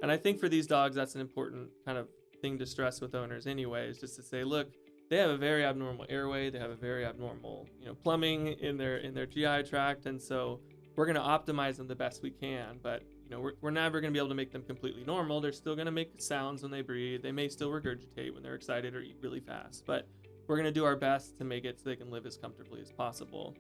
And I think for these dogs, that's an important kind of thing to stress with owners anyway, is just to say, look, they have a very abnormal airway. They have a very abnormal, plumbing in their GI tract. And so we're going to optimize them the best we can. But, we're never going to be able to make them completely normal. They're still going to make sounds when they breathe. They may still regurgitate when they're excited or eat really fast. But we're going to do our best to make it so they can live as comfortably as possible.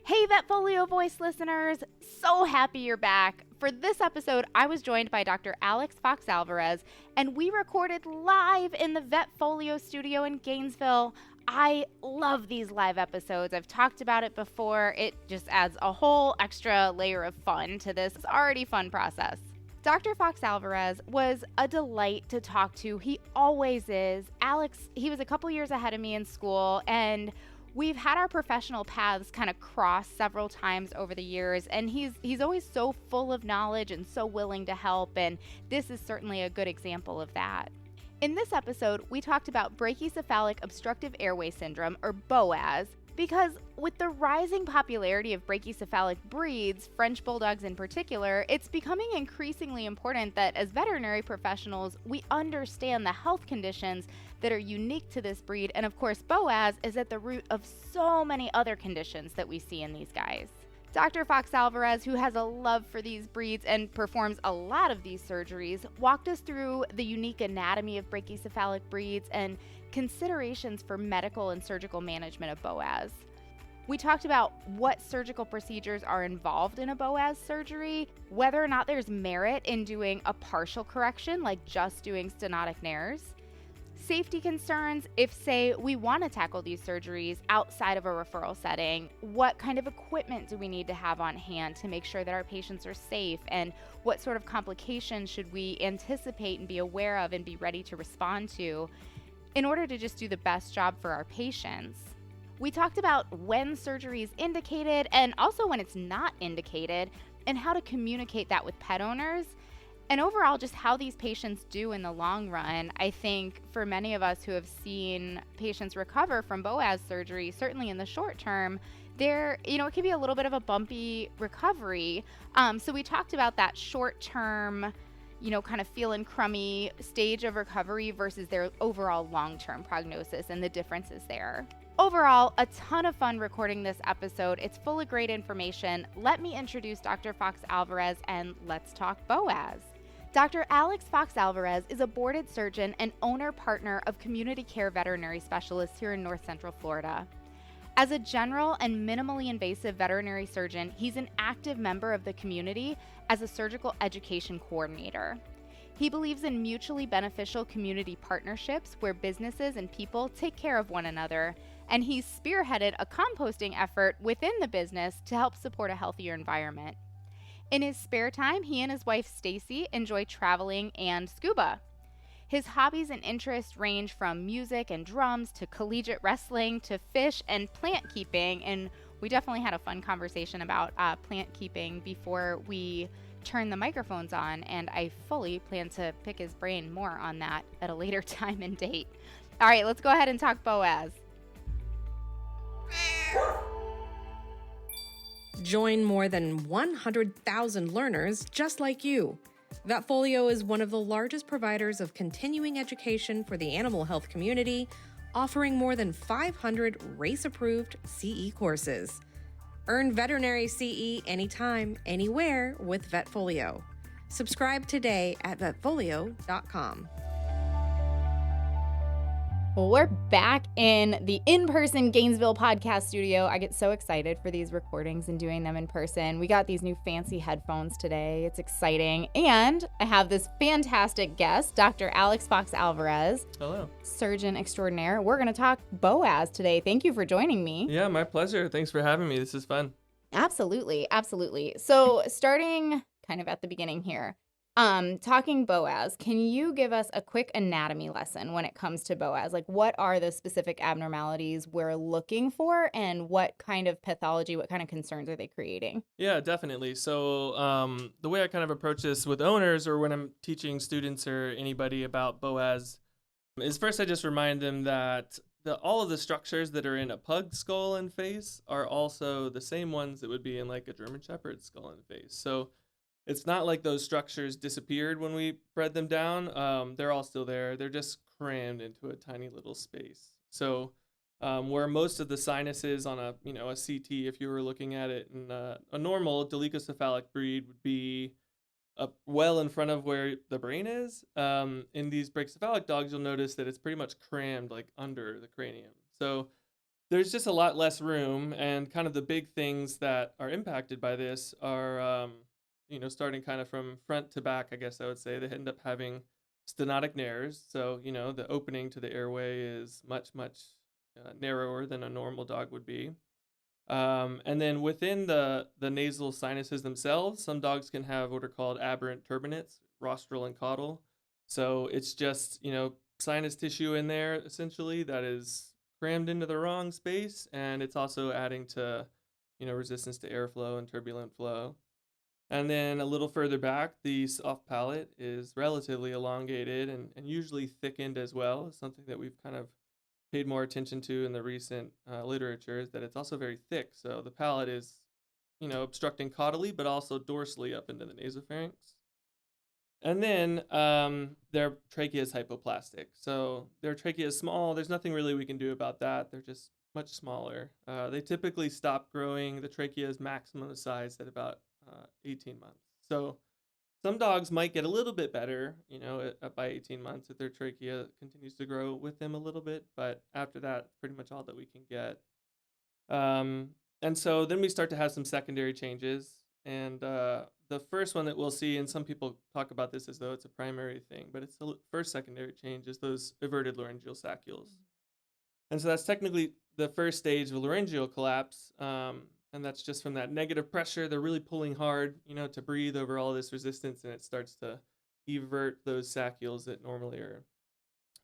Hey, VetFolio Voice listeners, so happy you're back. For this episode, I was joined by Dr. Alex Fox-Alvarez, and we recorded live in the VetFolio studio in Gainesville. I love these live episodes. I've talked about it before. It just adds a whole extra layer of fun to this already fun process. Dr. Fox-Alvarez was a delight to talk to. He always is. Alex, he was a couple years ahead of me in school, and we've had our professional paths kind of cross several times over the years, and he's always so full of knowledge and so willing to help, and this is certainly a good example of that. In this episode, we talked about Brachycephalic Obstructive Airway Syndrome, or BOAS, because with the rising popularity of brachycephalic breeds, French bulldogs in particular, it's becoming increasingly important that as veterinary professionals, we understand the health conditions that are unique to this breed. And of course, BOAS is at the root of so many other conditions that we see in these guys. Dr. Fox-Alvarez, who has a love for these breeds and performs a lot of these surgeries, walked us through the unique anatomy of brachycephalic breeds and considerations for medical and surgical management of BOAS. We talked about what surgical procedures are involved in a BOAS surgery, whether or not there's merit in doing a partial correction, like just doing stenotic nares, safety concerns if, say, we want to tackle these surgeries outside of a referral setting. What kind of equipment do we need to have on hand to make sure that our patients are safe, and what sort of complications should we anticipate and be aware of and be ready to respond to in order to just do the best job for our patients. We talked about when surgery is indicated and also when it's not indicated, and how to communicate that with pet owners. And overall, just how these patients do in the long run. I think for many of us who have seen patients recover from BOAS surgery, certainly in the short term, it can be a little bit of a bumpy recovery. So we talked about that short term, kind of feeling crummy stage of recovery versus their overall long-term prognosis and the differences there. Overall, a ton of fun recording this episode. It's full of great information. Let me introduce Dr. Fox-Alvarez, and let's talk BOAS. Dr. Alex Fox-Alvarez is a boarded surgeon and owner-partner of Community Care Veterinary Specialists here in North Central Florida. As a general and minimally invasive veterinary surgeon, he's an active member of the community as a surgical education coordinator. He believes in mutually beneficial community partnerships where businesses and people take care of one another, and he's spearheaded a composting effort within the business to help support a healthier environment. In his spare time, he and his wife Stacy enjoy traveling and scuba. His hobbies and interests range from music and drums to collegiate wrestling to fish and plant keeping, and we definitely had a fun conversation about plant keeping before we turned the microphones on, and I fully plan to pick his brain more on that at a later time and date. All right, let's go ahead and talk BOAS. Join more than 100,000 learners just like you. VetFolio is one of the largest providers of continuing education for the animal health community, offering more than 500 race-approved CE courses. Earn veterinary CE anytime, anywhere with VetFolio. Subscribe today at vetfolio.com. Well, we're back in the in-person Gainesville podcast studio. I get so excited for these recordings and doing them in person. We got these new fancy headphones today. It's exciting. And I have this fantastic guest, Dr. Alex Fox-Alvarez. Hello. Surgeon extraordinaire. We're going to talk BOAS today. Thank you for joining me. Yeah, my pleasure. Thanks for having me. This is fun. Absolutely. Absolutely. So starting kind of at the beginning here, talking BOAS, can you give us a quick anatomy lesson when it comes to BOAS? Like, what are the specific abnormalities we're looking for, and what kind of pathology, what kind of concerns are they creating? Yeah, definitely. So the way I kind of approach this with owners or when I'm teaching students or anybody about BOAS is first I just remind them that all of the structures that are in a pug skull and face are also the same ones that would be in like a German Shepherd skull and face. So it's not like those structures disappeared when we bred them down. They're all still there. They're just crammed into a tiny little space. So where most of the sinuses on a CT, if you were looking at it in a normal dolichocephalic breed, would be up well in front of where the brain is. In these brachycephalic dogs, you'll notice that it's pretty much crammed like under the cranium. So there's just a lot less room, and kind of the big things that are impacted by this are, starting kind of from front to back, I guess I would say, they end up having stenotic nares. So, the opening to the airway is much, much narrower than a normal dog would be. And then within the nasal sinuses themselves, some dogs can have what are called aberrant turbinates, rostral and caudal. So it's just, sinus tissue in there essentially that is crammed into the wrong space, and it's also adding to, resistance to airflow and turbulent flow. And then a little further back, the soft palate is relatively elongated and usually thickened as well. It's something that we've kind of paid more attention to in the recent literature, is that it's also very thick. So the palate is, obstructing caudally, but also dorsally up into the nasopharynx. And then their trachea is hypoplastic. So their trachea is small. There's nothing really we can do about that. They're just much smaller. They typically stop growing. The trachea is maximum size at about 18 months. So some dogs might get a little bit better, by 18 months if their trachea continues to grow with them a little bit. But after that, pretty much all that we can get. And so then we start to have some secondary changes. And the first one that we'll see, and some people talk about this as though it's a primary thing, but it's the first secondary change, is those everted laryngeal saccules. And so that's technically the first stage of laryngeal collapse. And that's just from that negative pressure. They're really pulling hard, to breathe over all this resistance, and it starts to evert those saccules that normally are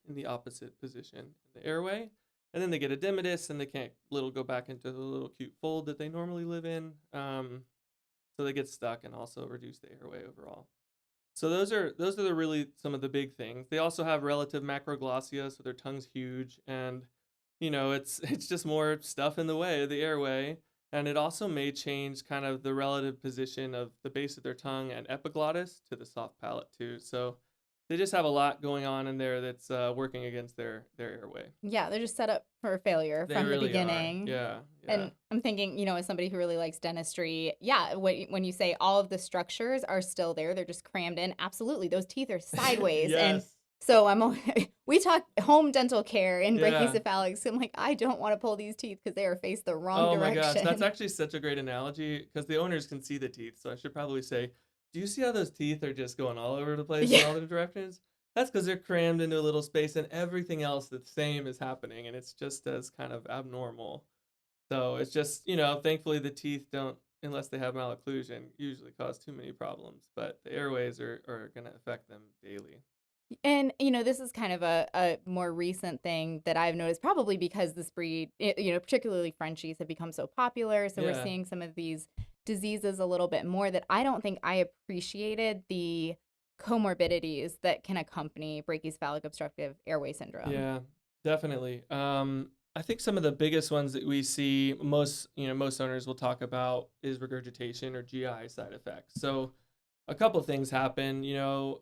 in the opposite position in the airway. And then they get edematous, and they can't go back into the little cute fold that they normally live in. So they get stuck and also reduce the airway overall. So those are really some of the big things. They also have relative macroglossia, so their tongue's huge, and it's just more stuff in the way of the airway. And it also may change kind of the relative position of the base of their tongue and epiglottis to the soft palate too. So they just have a lot going on in there that's working against their airway. Yeah, they're just set up for failure They from really the beginning. are. Yeah. And I'm thinking, as somebody who really likes dentistry, when you say all of the structures are still there, they're just crammed in. Absolutely, those teeth are sideways. Yes. And so we talk home dental care in brachycephalics. So I'm like, I don't want to pull these teeth because they are faced the wrong direction. Oh my gosh, that's actually such a great analogy, because the owners can see the teeth. So I should probably say, do you see how those teeth are just going all over the place in all the directions? That's because they're crammed into a little space, and everything else the same is happening, and it's just as kind of abnormal. So it's just, thankfully the teeth don't, unless they have malocclusion, usually cause too many problems. But the airways are going to affect them daily. And, this is kind of a more recent thing that I've noticed, probably because this breed, particularly Frenchies, have become so popular. So we're seeing some of these diseases a little bit more, that I don't think I appreciated the comorbidities that can accompany brachycephalic obstructive airway syndrome. Yeah, definitely. I think some of the biggest ones that we see most owners will talk about is regurgitation or GI side effects. So a couple things happen,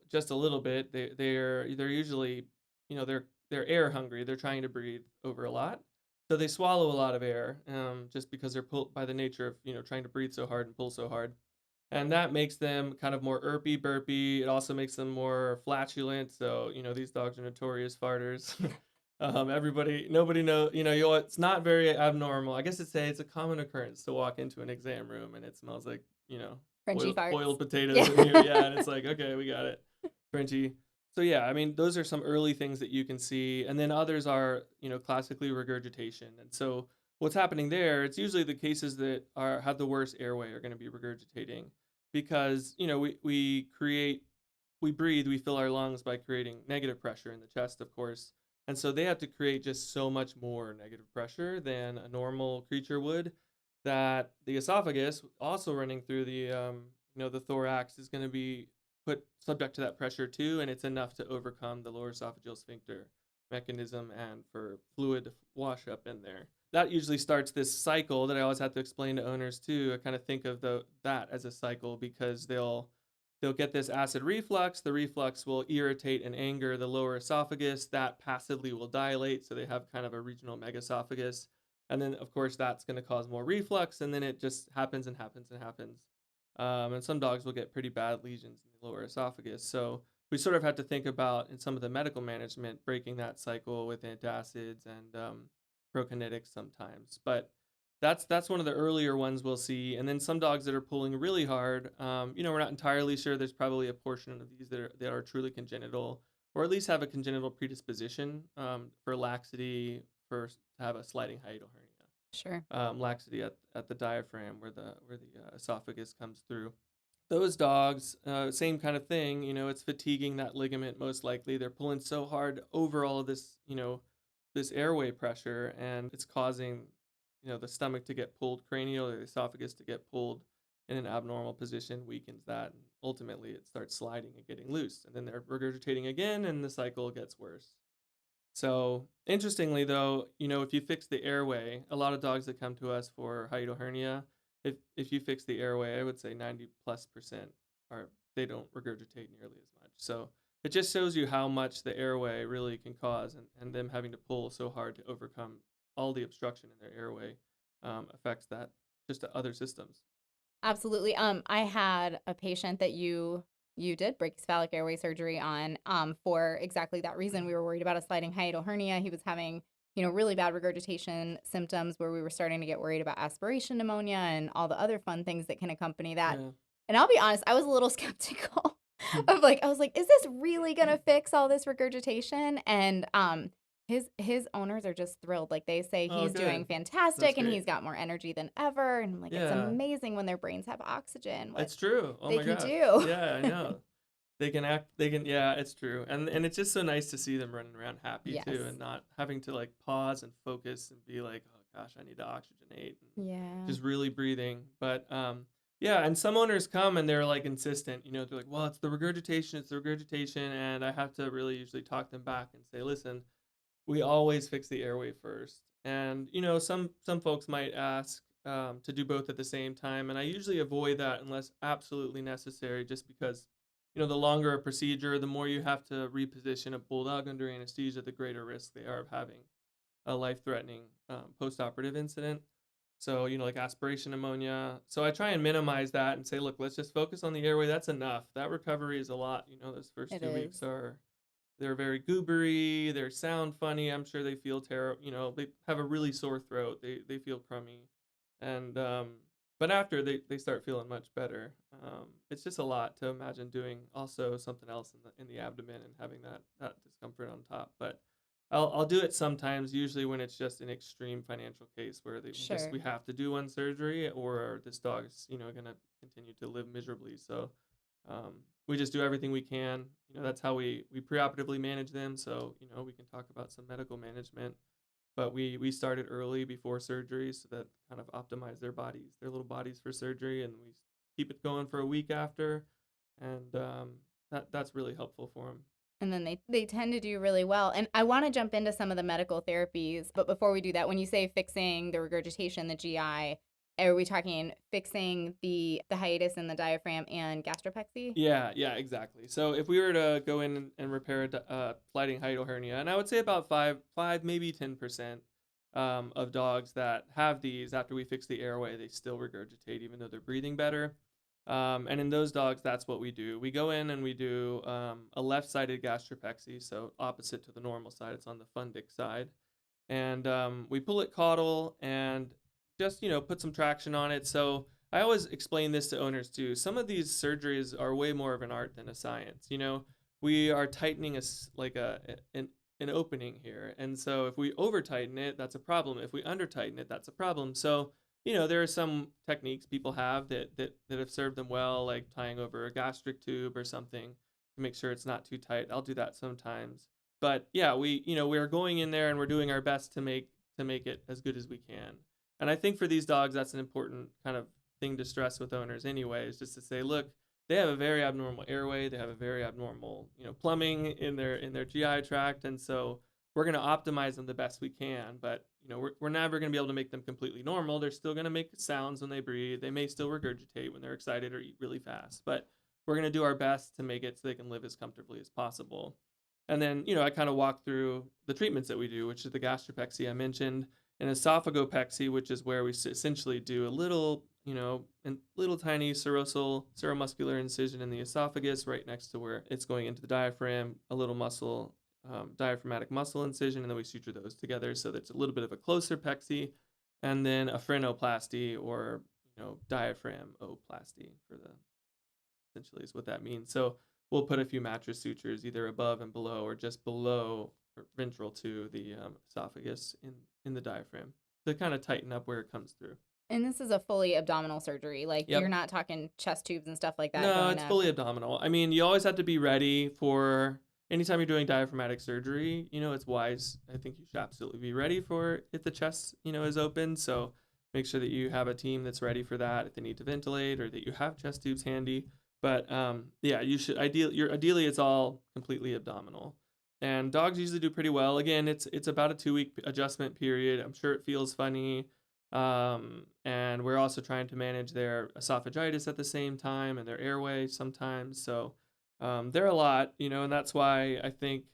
just a little bit. They're usually, they're air hungry. They're trying to breathe over a lot. So they swallow a lot of air, just because they're pulled by the nature of, trying to breathe so hard and pull so hard. And that makes them kind of more irpy, burpy. It also makes them more flatulent. So, these dogs are notorious farters. Nobody knows, it's not very abnormal. I guess it's a common occurrence to walk into an exam room and it smells like, Frenchy farts. boiled potatoes in here. Yeah, and it's like, okay, we got it. Frenchy. So yeah, I mean, those are some early things that you can see. And then others are, classically regurgitation. And so what's happening there, it's usually the cases that have the worst airway are going to be regurgitating, because, we breathe, we fill our lungs by creating negative pressure in the chest, of course. And so they have to create just so much more negative pressure than a normal creature would, that the esophagus, also running through the thorax, is going to be put subject to that pressure too, and it's enough to overcome the lower esophageal sphincter mechanism and for fluid to wash up in there. That usually starts this cycle that I always have to explain to owners too. I kind of think of that as a cycle, because they'll they'll get this acid reflux. The reflux will irritate and anger the lower esophagus. That passively will dilate, so they have kind of a regional megaesophagus. And then, of course, that's going to cause more reflux, and then it just happens and happens and happens. And some dogs will get pretty bad lesions in the lower esophagus. So we sort of have to think about, in some of the medical management, breaking that cycle with antacids and prokinetics sometimes. But that's one of the earlier ones we'll see. And then some dogs that are pulling really hard, we're not entirely sure. There's probably a portion of these that are truly congenital, or at least have a congenital predisposition for laxity, to have a sliding hiatal hernia. Sure. Laxity at the diaphragm where the esophagus comes through. Those dogs, same kind of thing. It's fatiguing that ligament most likely. They're pulling so hard over all of this, this airway pressure, and it's causing, the stomach to get pulled cranial, or the esophagus to get pulled in an abnormal position, weakens that, and ultimately it starts sliding and getting loose, and then they're regurgitating again, and the cycle gets worse. So interestingly, though, if you fix the airway, a lot of dogs that come to us for hiatal hernia, if you fix the airway, I would say 90+% they don't regurgitate nearly as much. So it just shows you how much the airway really can cause, and them having to pull so hard to overcome all the obstruction in their airway affects that just to other systems. Absolutely. I had a patient that you did brachycephalic airway surgery on for exactly that reason. We were worried about a sliding hiatal hernia. He was having, really bad regurgitation symptoms where we were starting to get worried about aspiration pneumonia and all the other fun things that can accompany that. Yeah. And I'll be honest, I was a little skeptical of I was like, is this really going to fix all this regurgitation? And his owners are just thrilled. Like, they say Oh, he's doing good. fantastic and great. he's got more energy than ever. And I'm like, it's Yeah. amazing when their brains have oxygen, what It's true. Oh they my can gosh. do. Yeah, I know. Yeah, it's true. And it's just so nice to see them running around happy too, Yes. and not having to like pause and focus and be like, oh gosh, I need to oxygenate, and Yeah. just really breathing. But yeah, and some owners come and they're like insistent, they're like, well, it's the regurgitation, and I have to really usually talk them back and say, listen, we always fix the airway first. And some folks might ask to do both at the same time, and I usually avoid that unless absolutely necessary, just because the longer a procedure, the more you have to reposition a bulldog under anesthesia, the greater risk they are of having a life-threatening post-operative incident. So like aspiration pneumonia. So I try and minimize that and say, look, let's just focus on the airway. That's enough. That recovery is a lot. Those first It 2 weeks is. they're very goobery. They sound funny. I'm sure they feel terrible. They have a really sore throat. They feel crummy, and but after they start feeling much better. It's just a lot to imagine doing also something else in the abdomen and having that discomfort on top. But I'll do it sometimes. Usually when it's just an extreme financial case where Sure. we have to do one surgery, or this dog's gonna continue to live miserably. So we just do everything we can. That's how we preoperatively manage them. So we can talk about some medical management, but we started early before surgery, so that kind of optimize their little bodies for surgery, and we keep it going for a week after, and that's really helpful for them. And then they tend to do really well. And I want to jump into some of the medical therapies, but before we do that, when you say fixing the regurgitation, the GI, are we talking fixing the hiatus in the diaphragm and gastropexy? Yeah, exactly. So if we were to go in and repair a sliding hiatal hernia, and I would say about 5, maybe 10% of dogs that have these, after we fix the airway, they still regurgitate even though they're breathing better. And in those dogs, that's what we do. We go in and we do a left-sided gastropexy, so opposite to the normal side. It's on the fundic side. And we pull it caudal and just, put some traction on it. So I always explain this to owners too. Some of these surgeries are way more of an art than a science. We are tightening an opening here. And so if we over tighten it, that's a problem. If we under tighten it, that's a problem. So there are some techniques people have that have served them well, like tying over a gastric tube or something to make sure it's not too tight. I'll do that sometimes. But yeah, we're going in there and we're doing our best to make it as good as we can. And I think for these dogs, that's an important kind of thing to stress with owners anyway, is just to say, look, they have a very abnormal airway. They have a very abnormal, plumbing in their GI tract. And so we're going to optimize them the best we can, but we're never going to be able to make them completely normal. They're still going to make sounds when they breathe. They may still regurgitate when they're excited or eat really fast, but we're going to do our best to make it so they can live as comfortably as possible. And then, I kind of walk through the treatments that we do, which is the gastropexy I mentioned, and esophagopexy, which is where we essentially do a little, little tiny seromuscular incision in the esophagus right next to where it's going into the diaphragm, a little muscle, diaphragmatic muscle incision, and then we suture those together so that's a little bit of a closer pexy, and then a phrenoplasty or, diaphragmoplasty for the, essentially is what that means. So we'll put a few mattress sutures either above and below or just below or ventral to the esophagus in the diaphragm to kind of tighten up where it comes through. And this is a fully abdominal surgery. Like, Yep. You're not talking chest tubes and stuff like that. No, it's fully abdominal. I mean, you always have to be ready for anytime you're doing diaphragmatic surgery. It's wise. I think you should absolutely be ready for if the chest, is open. So make sure that you have a team that's ready for that if they need to ventilate or that you have chest tubes handy. But you should ideally it's all completely abdominal. And dogs usually do pretty well. Again, it's about a 2-week adjustment period. I'm sure it feels funny. And we're also trying to manage their esophagitis at the same time and their airway sometimes. So they're a lot, and that's why I think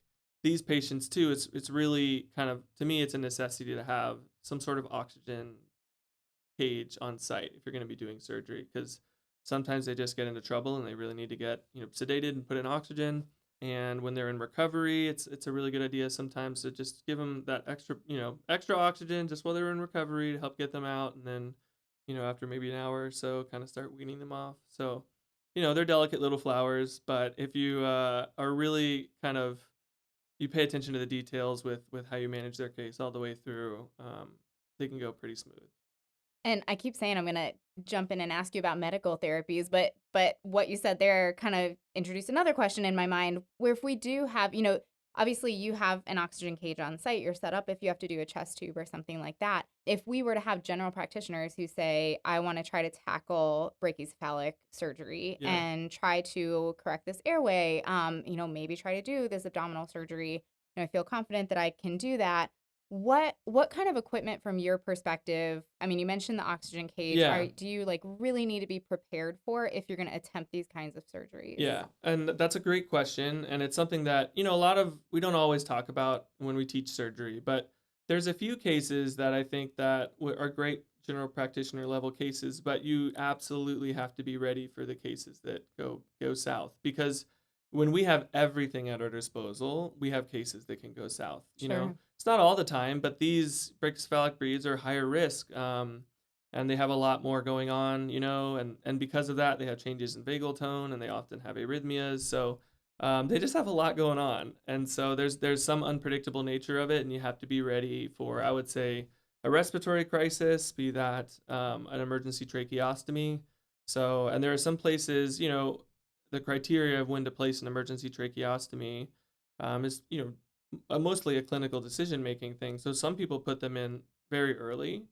these patients too, it's really kind of, to me, it's a necessity to have some sort of oxygen cage on site if you're going to be doing surgery, because sometimes they just get into trouble and they really need to get, sedated and put in oxygen. And when they're in recovery, it's a really good idea sometimes to just give them that extra oxygen just while they're in recovery to help get them out. And then, after maybe an hour or so, kind of start weaning them off. So, they're delicate little flowers, but if you are really you pay attention to the details with how you manage their case all the way through, they can go pretty smooth. And I keep saying I'm going to jump in and ask you about medical therapies, but what you said there kind of introduced another question in my mind, where if we do have, obviously you have an oxygen cage on site, you're set up if you have to do a chest tube or something like that. If we were to have general practitioners who say, I want to try to tackle brachycephalic surgery and try to correct this airway, maybe try to do this abdominal surgery, I feel confident that I can do that. What kind of equipment from your perspective? I mean, you mentioned the oxygen cage. Yeah. Do you really need to be prepared for if you're going to attempt these kinds of surgeries? Yeah, and that's a great question, and it's something that we don't always talk about when we teach surgery, but there's a few cases that I think that are great general practitioner level cases, but you absolutely have to be ready for the cases that go south, because when we have everything at our disposal, we have cases that can go south. Sure. It's not all the time, but these brachycephalic breeds are higher risk, and they have a lot more going on, and because of that, they have changes in vagal tone, and they often have arrhythmias. So they just have a lot going on, and so there's some unpredictable nature of it, and you have to be ready for, I would say, a respiratory crisis, be that an emergency tracheostomy. So, and there are some places, the criteria of when to place an emergency tracheostomy is, mostly a clinical decision-making thing. So some people put them in very early,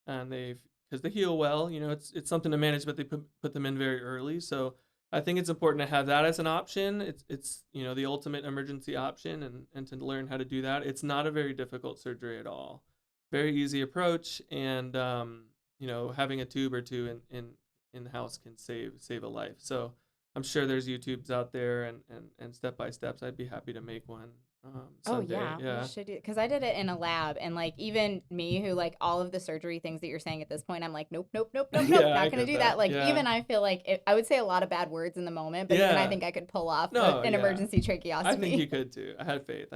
and because they heal well, it's something to manage, but they put them in very early. So I think it's important to have that as an option. It's the ultimate emergency option, and to learn how to do that. It's not a very difficult surgery at all. Very easy approach, and having a tube or two in the house can save a life. So I'm sure there's YouTubes out there and step-by-steps. I'd be happy to make one someday. Oh, yeah. We should do, because I did it in a lab, and even me, who all of the surgery things that you're saying at this point, I'm like, nope, not going to do that. Even I feel like I would say a lot of bad words in the moment, but even I think I could pull off an emergency tracheostomy. I think you could too. I have faith.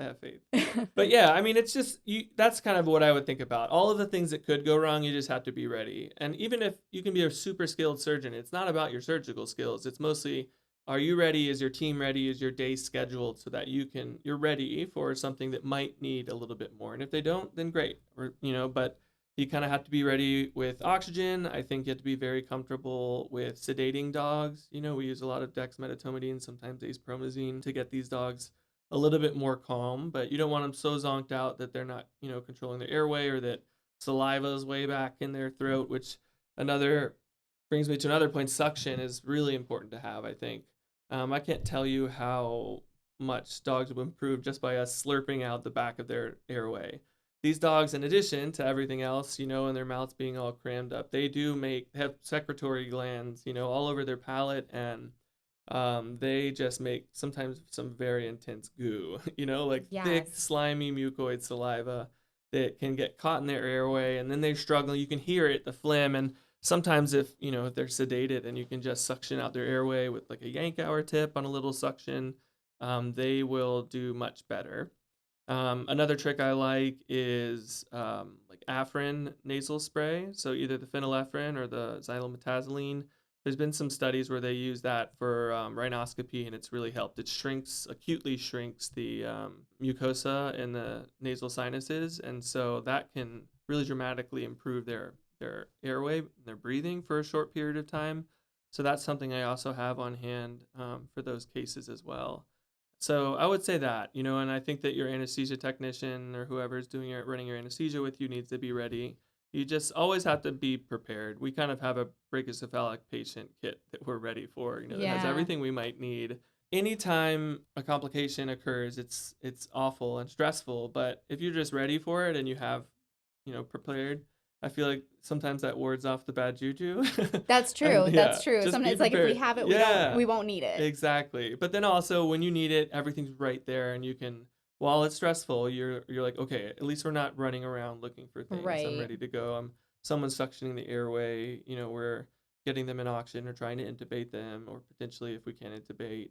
But yeah, I mean, it's just, that's kind of what I would think about. All of the things that could go wrong, you just have to be ready. And even if you can be a super skilled surgeon, it's not about your surgical skills. It's mostly, are you ready? Is your team ready? Is your day scheduled so that you're ready for something that might need a little bit more? And if they don't, then great. Or, but you kind of have to be ready with oxygen. I think you have to be very comfortable with sedating dogs. We use a lot of dexmedetomidine, sometimes acepromazine, to get these dogs a little bit more calm, but you don't want them so zonked out that they're not, controlling their airway, or that saliva is way back in their throat, which brings me to another point. Suction is really important to have, I think. I can't tell you how much dogs will improve just by us slurping out the back of their airway. These dogs, in addition to everything else, and their mouths being all crammed up, they have secretory glands, all over their palate, and They just make sometimes some very intense goo, like thick, Yes. slimy mucoid saliva that can get caught in their airway, and then they struggle. You can hear it, the phlegm, and sometimes if they're sedated and you can just suction out their airway with like a yank hour tip on a little suction, they will do much better. Another trick I like is like Afrin nasal spray. So either the phenylephrine or the xylometazoline. There's been some studies where they use that for rhinoscopy, and it's really helped. It acutely shrinks the mucosa in the nasal sinuses, and so that can really dramatically improve their airway, their breathing for a short period of time. So that's something I also have on hand for those cases as well. So I would say that, and I think that your anesthesia technician or whoever's running your anesthesia with you needs to be ready. You just always have to be prepared. We kind of have a brachycephalic patient kit that we're ready for, that has Yeah. everything we might need. Anytime a complication occurs, it's awful and stressful, but if you're just ready for it and you have, prepared, I feel like sometimes that wards off the bad juju. That's true. And yeah, That's true. just be Sometimes like if we prepared. have it, Yeah. we won't need it. Exactly. But then also when you need it, everything's right there and you can, while it's stressful, you're like, okay, at least we're not running around looking for things. I'm Right. ready to go. Someone's suctioning the airway, we're getting them in oxygen or trying to intubate them, or potentially if we can't intubate,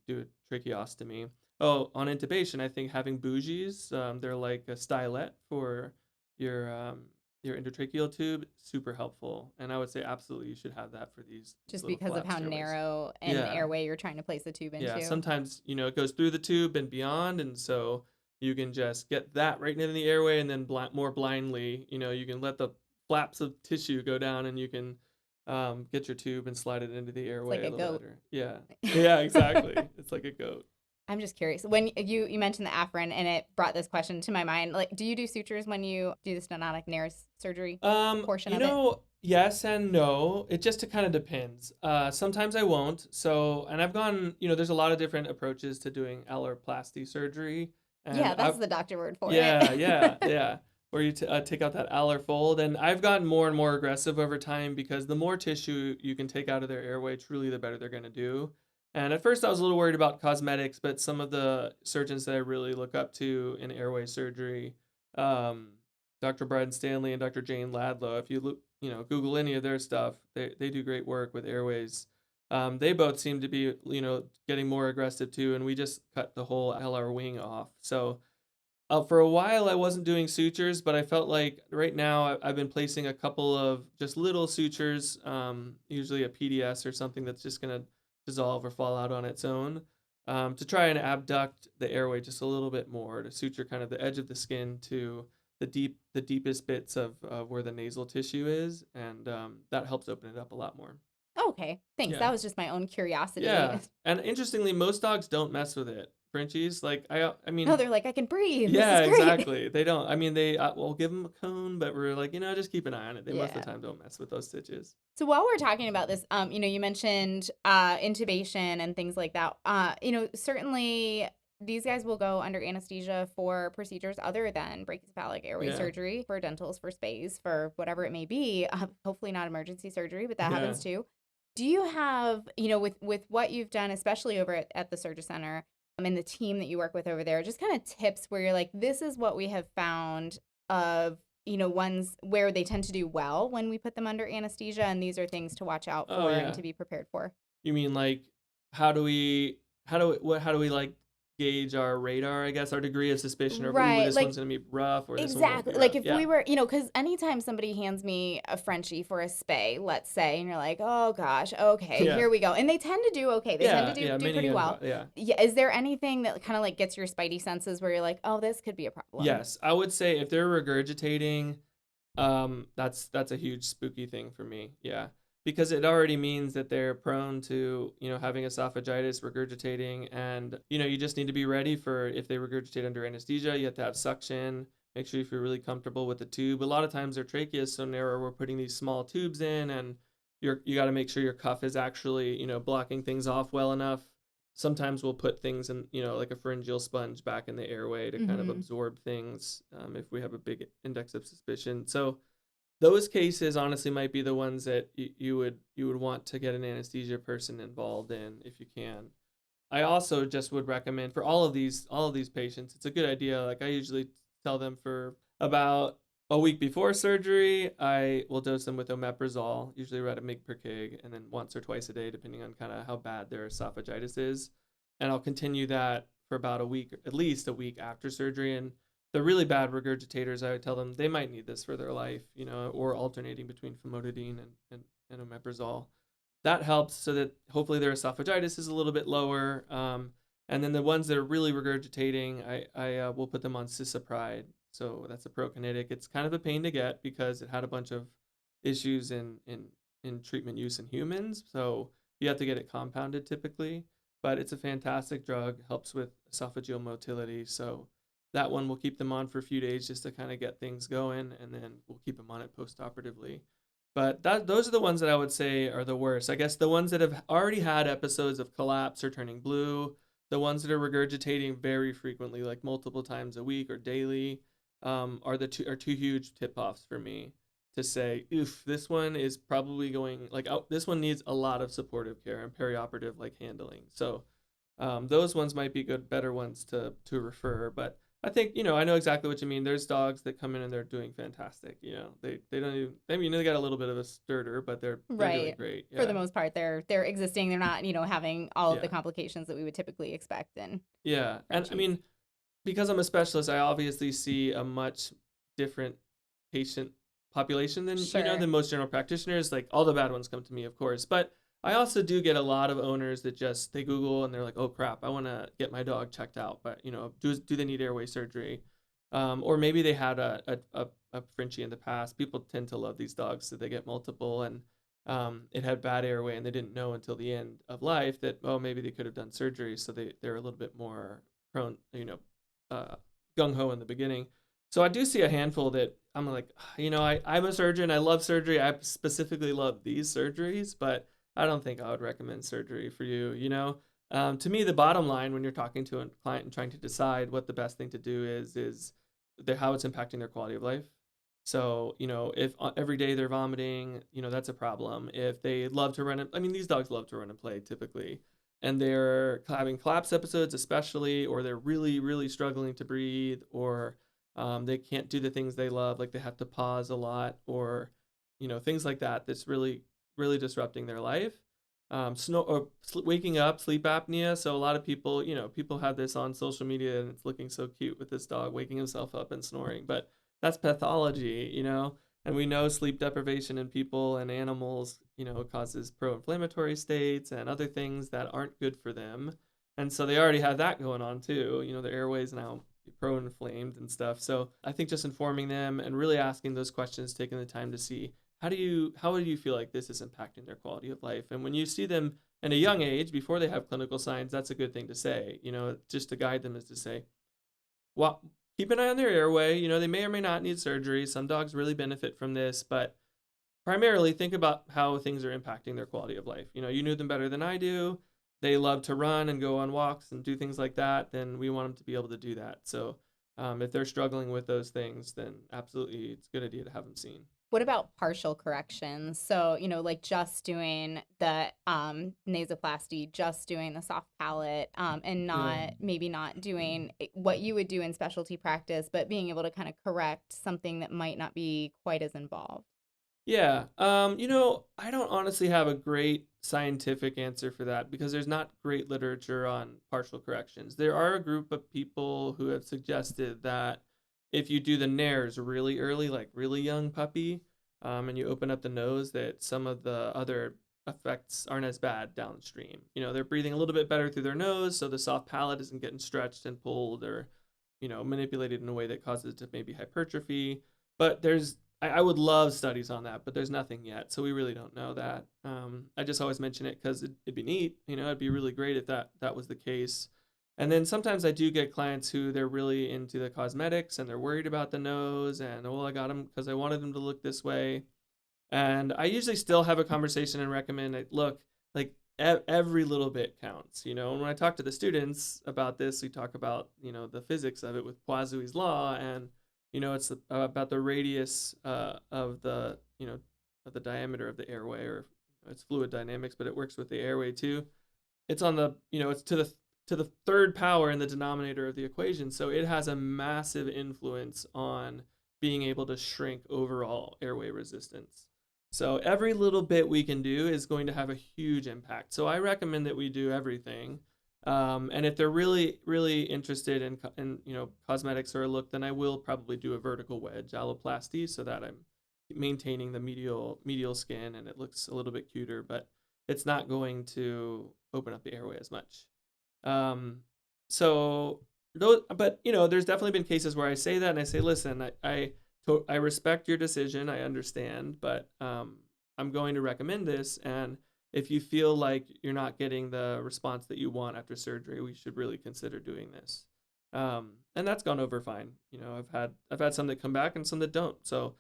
do a tracheostomy. Oh, on intubation, I think having bougies, they're like a stylet for your your endotracheal tube, super helpful. And I would say absolutely you should have that for these Just little because of how collapsed airways. narrow an Yeah. airway you're trying to place the tube Yeah, into. sometimes, it goes through the tube and beyond, and so you can just get that right in the airway, and then more blindly, you can let the flaps of tissue go down, and you can get your tube and slide it into the It's airway like a a little goat. better. Yeah. Yeah, exactly. It's like a goat. I'm just curious. When you mentioned the Afrin, and it brought this question to my mind. Like, do you do sutures when you do the stenotic nares surgery portion of it? Yes and no. It just kind of depends. Sometimes I won't. So, and I've gone, there's a lot of different approaches to doing alloroplasty surgery. And Yeah, that's the doctor word for yeah, it. yeah. Where you take out that alar fold. And I've gotten more and more aggressive over time because the more tissue you can take out of their airway, truly the better they're going to do. And at first I was a little worried about cosmetics, but some of the surgeons that I really look up to in airway surgery, um, Dr. Brian Stanley and Dr. Jane Ladlow, if you look, Google any of their stuff, they do great work with airways. They both seem to be, getting more aggressive too, and we just cut the whole LR wing off. So for a while, I wasn't doing sutures, but I felt like right now I've been placing a couple of just little sutures, usually a PDS or something that's just going to dissolve or fall out on its own, to try and abduct the airway just a little bit more, to suture kind of the edge of the skin to the deepest bits of where the nasal tissue is, and that helps open it up a lot more. Okay, thanks. Yeah. That was just my own curiosity. Yeah, and interestingly, most dogs don't mess with it. Frenchies, like I mean, No, they're like, I can breathe. yeah, This is great. exactly. They don't. I mean, we'll give them a cone, but we're like, just keep an eye on it. They most of Yeah. the time don't mess with those stitches. So while we're talking about this, you mentioned intubation and things like that. Certainly these guys will go under anesthesia for procedures other than brachycephalic airway Yeah. surgery, for dentals, for spays, for whatever it may be. Hopefully not emergency surgery, but that Yeah. happens too. Do you have, with what you've done, especially over at the Surgery Center, and the team that you work with over there, just kind of tips where you're like, this is what we have found of ones where they tend to do well when we put them under anesthesia, and these are things to watch out Oh, for yeah. and to be prepared for. You mean like how do we like gauge our radar? I guess our degree of suspicion, or Right, this like one's gonna be rough, or this one won't be exactly. rough. Like if Yeah. we were, because anytime somebody hands me a Frenchie for a spay, let's say, and you're like, oh gosh, okay, Yeah. here we go, and they tend to do okay. They tend to do many pretty young well. yeah. Yeah. Is there anything that kind of like gets your spidey senses where you're like, oh, this could be a problem? Yes, I would say if they're regurgitating, that's a huge spooky thing for me. Yeah, because it already means that they're prone to having esophagitis, regurgitating, and you just need to be ready for if they regurgitate under anesthesia. You have to have suction. Make sure you feel really comfortable with the tube. A lot of times their trachea is so narrow, we're putting these small tubes in, and you got to make sure your cuff is actually blocking things off well enough. Sometimes we'll put things in, like a pharyngeal sponge back in the airway to kind of absorb things if we have a big index of suspicion. So those cases honestly might be the ones that you would want to get an anesthesia person involved in if you can. I also just would recommend for all of these patients, it's a good idea. Like I usually tell them for about a week before surgery, I will dose them with omeprazole, usually around a mg per kg, and then once or twice a day, depending on kind of how bad their esophagitis is. And I'll continue that for about a week, at least a week after surgery. And the really bad regurgitators, I would tell them they might need this for their life, or alternating between famotidine and omeprazole. That helps so that hopefully their esophagitis is a little bit lower. And then the ones that are really regurgitating, I will put them on cisapride. So that's a prokinetic. It's kind of a pain to get because it had a bunch of issues in treatment use in humans. So you have to get it compounded typically. But it's a fantastic drug, helps with esophageal motility. So that one we'll keep them on for a few days just to kind of get things going, and then we'll keep them on it post-operatively. But those are the ones that I would say are the worst. I guess the ones that have already had episodes of collapse or turning blue, the ones that are regurgitating very frequently, like multiple times a week or daily, are two huge tip-offs for me to say, oof, this one is probably going this one needs a lot of supportive care and perioperative handling. So those ones might be better ones to refer. But I think, I know exactly what you mean. There's dogs that come in and they're doing fantastic. They don't even, they got a little bit of a stutter, but they're doing great. Yeah. For the most part, they're existing. They're not, having all of the complications that we would typically expect. And and I mean, because I'm a specialist, I obviously see a much different patient population than than most general practitioners. Like all the bad ones come to me, of course, but I also do get a lot of owners that they Google and they're like, oh crap, I want to get my dog checked out, but do they need airway surgery? Or maybe they had a Frenchie in the past. People tend to love these dogs, so they get multiple, and it had bad airway, and they didn't know until the end of life that maybe they could have done surgery, so they're a little bit more prone, gung-ho in the beginning. So I do see a handful that I'm like, I'm a surgeon. I love surgery. I specifically love these surgeries, but I don't think I would recommend surgery for you. To me, the bottom line when you're talking to a client and trying to decide what the best thing to do is how it's impacting their quality of life. So, if every day they're vomiting, that's a problem. If they love to run, these dogs love to run and play typically, and they're having collapse episodes especially, or they're really, really struggling to breathe, or they can't do the things they love, like they have to pause a lot, or, things like that, that's really, really disrupting their life. Waking up, sleep apnea. So a lot of people, people have this on social media and it's looking so cute with this dog waking himself up and snoring, but that's pathology, and we know sleep deprivation in people and animals, causes pro-inflammatory states and other things that aren't good for them. And so they already have that going on too. Their airways now pro-inflamed and stuff. So I think just informing them and really asking those questions, taking the time to see how do you feel like this is impacting their quality of life? And when you see them in a young age, before they have clinical signs, that's a good thing to say. Just to guide them is to say, well, keep an eye on their airway. They may or may not need surgery. Some dogs really benefit from this, but primarily think about how things are impacting their quality of life. You knew them better than I do. They love to run and go on walks and do things like that. Then we want them to be able to do that. So if they're struggling with those things, then absolutely it's a good idea to have them seen. What about partial corrections? So, like just doing the nasoplasty, just doing the soft palate, and maybe not doing what you would do in specialty practice, but being able to kind of correct something that might not be quite as involved. Yeah. I don't honestly have a great scientific answer for that because there's not great literature on partial corrections. There are a group of people who have suggested that if you do the nares really early, like really young puppy, and you open up the nose, that some of the other effects aren't as bad downstream. They're breathing a little bit better through their nose, so the soft palate isn't getting stretched and pulled or, manipulated in a way that causes it to maybe hypertrophy. But I would love studies on that, but there's nothing yet, so we really don't know that. I just always mention it because it'd be neat. It'd be really great if that was the case. And then sometimes I do get clients who they're really into the cosmetics and they're worried about the nose and, I got them because I wanted them to look this way. And I usually still have a conversation and recommend, look, every little bit counts, And when I talk to the students about this, we talk about, the physics of it with Poiseuille's law and, it's about the radius of the, of the diameter of the airway, or it's fluid dynamics, but it works with the airway too. It's on the, it's to the third power in the denominator of the equation. So it has a massive influence on being able to shrink overall airway resistance. So every little bit we can do is going to have a huge impact. So I recommend that we do everything. And if they're really, really interested in cosmetics or a look, then I will probably do a vertical wedge alloplasty so that I'm maintaining the medial skin and it looks a little bit cuter, but it's not going to open up the airway as much. So those, but there's definitely been cases where I say that and I say, listen, I respect your decision, I understand, but I'm going to recommend this, and if you feel like you're not getting the response that you want after surgery, we should really consider doing this. And that's gone over fine. I've had some that come back and some that don't. So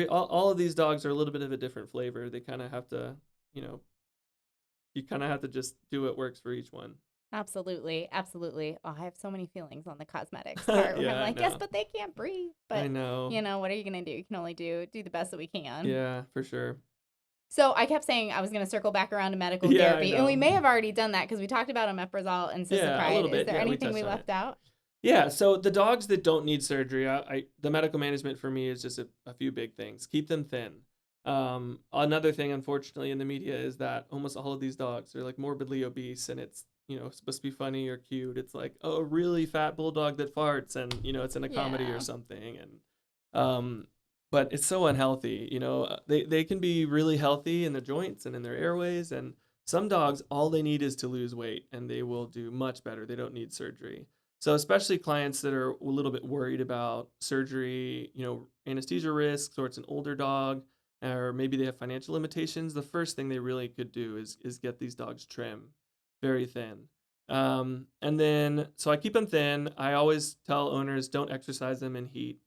all of these dogs are a little bit of a different flavor. They kind of have to, you kind of have to just do what works for each one. Absolutely. Absolutely. Oh, I have so many feelings on the cosmetics part where Yeah, I'm like, yes, but they can't breathe. But, I know. what are you going to do? You can only do the best that we can. Yeah, for sure. So I kept saying I was going to circle back around to medical Yeah, I therapy. And we know. may have already done that because we talked about omeprazole and Yeah, a cisapride. little bit. Is there Yeah, we anything we touched on left out? Yeah, so the dogs that don't need surgery, the medical management for me is just a few big things. Keep them thin. Another thing, unfortunately, in the media is that almost all of these dogs are like morbidly obese, and it's supposed to be funny or cute. It's like, oh, a really fat bulldog that farts, and it's in a comedy Yeah. or something, and but it's so unhealthy. They can be really healthy in the joints and in their airways, and some dogs, all they need is to lose weight, and they will do much better. They don't need surgery. So especially clients that are a little bit worried about surgery, anesthesia risks, or it's an older dog, or maybe they have financial limitations, the first thing they really could do is get these dogs trim, very thin. And then, so I keep them thin. I always tell owners, don't exercise them in heat.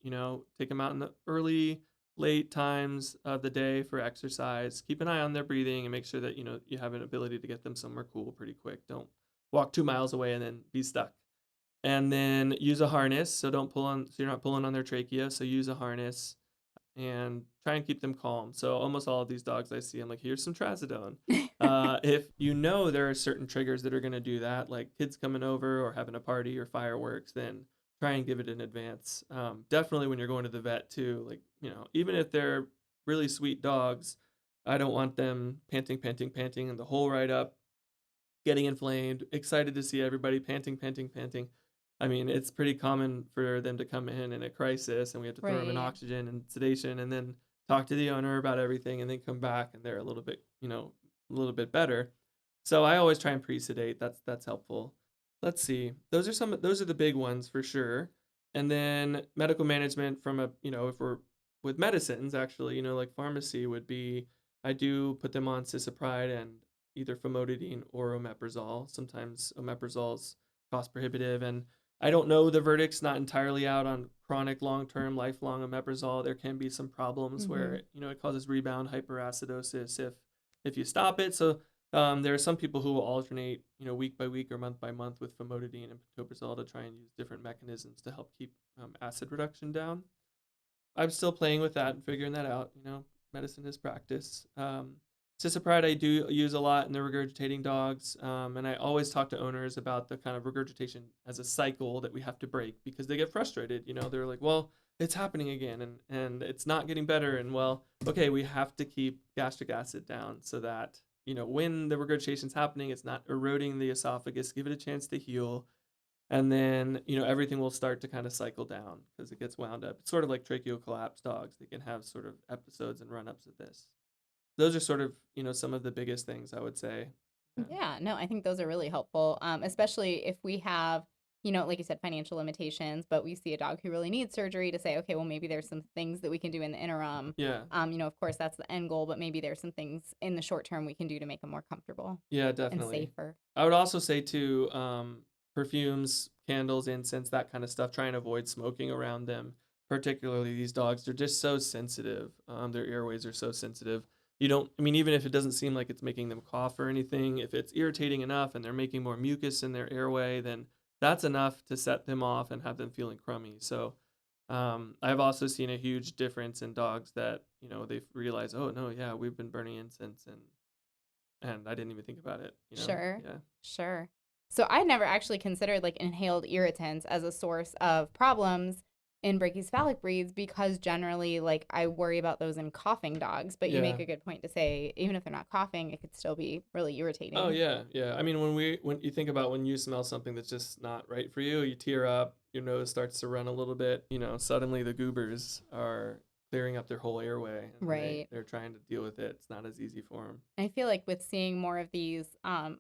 Take them out in the late times of the day for exercise. Keep an eye on their breathing and make sure that you have an ability to get them somewhere cool pretty quick. Don't walk 2 miles away and then be stuck. And then use a harness, so you're not pulling on their trachea. So use a harness and try and keep them calm. So almost all of these dogs I see, I'm like, here's some trazodone. If there are certain triggers that are going to do that, like kids coming over or having a party or fireworks, then try and give it in advance. Definitely when you're going to the vet too, like, even if they're really sweet dogs, I don't want them panting, and the whole ride up, getting inflamed, excited to see everybody, panting. I mean, it's pretty common for them to come in a crisis, and we have to throw them in Right. oxygen and sedation, and then talk to the owner about everything, and then come back, and they're a little bit better. So I always try and pre-sedate. That's helpful. Let's see. Those are the big ones for sure. And then medical management from if we're with medicines, actually, like pharmacy would be, I do put them on cisapride and either famotidine or omeprazole. Sometimes omeprazole's cost prohibitive, and I don't know, the verdict's not entirely out on chronic, long-term, lifelong omeprazole. There can be some problems where it causes rebound hyperacidosis if you stop it. So there are some people who will alternate, week by week or month by month with famotidine and pantoprazole to try and use different mechanisms to help keep acid reduction down. I'm still playing with that and figuring that out. Medicine is practice. Cisapride I do use a lot in the regurgitating dogs, and I always talk to owners about the kind of regurgitation as a cycle that we have to break, because they get frustrated. They're like, well, it's happening again, and it's not getting better, and well, okay, we have to keep gastric acid down so that when the regurgitation's happening, it's not eroding the esophagus. Give it a chance to heal, and then everything will start to kind of cycle down because it gets wound up. It's sort of like tracheal collapse dogs. They can have sort of episodes and run-ups of this. Those are sort of some of the biggest things I would say. Yeah, no, I think those are really helpful, especially if we have, like you said, financial limitations, but we see a dog who really needs surgery, to say, okay, well, maybe there's some things that we can do in the interim. Yeah. Of course, that's the end goal, but maybe there's some things in the short term we can do to make them more comfortable. Yeah, And definitely. safer. I would also say too, perfumes, candles, incense, that kind of stuff. Try and avoid smoking around them. Particularly these dogs, they're just so sensitive. Their airways are so sensitive. Even if it doesn't seem like it's making them cough or anything, if it's irritating enough and they're making more mucus in their airway, then that's enough to set them off and have them feeling crummy. So I've also seen a huge difference in dogs that, they've realized, oh no, yeah, we've been burning incense and I didn't even think about it, Sure. Yeah. Sure. So I never actually considered like inhaled irritants as a source of problems in brachycephalic breeds because generally like I worry about those in coughing dogs, but you Yeah. make a good point to say even if they're not coughing, it could still be really Oh irritating. yeah, yeah. I mean, when you think about when you smell something that's just not right for you, you tear up, your nose starts to run a little bit, suddenly the goobers are clearing up their whole airway and then Right. they're trying to deal with it. It's not as easy for them. I feel like with seeing more of these,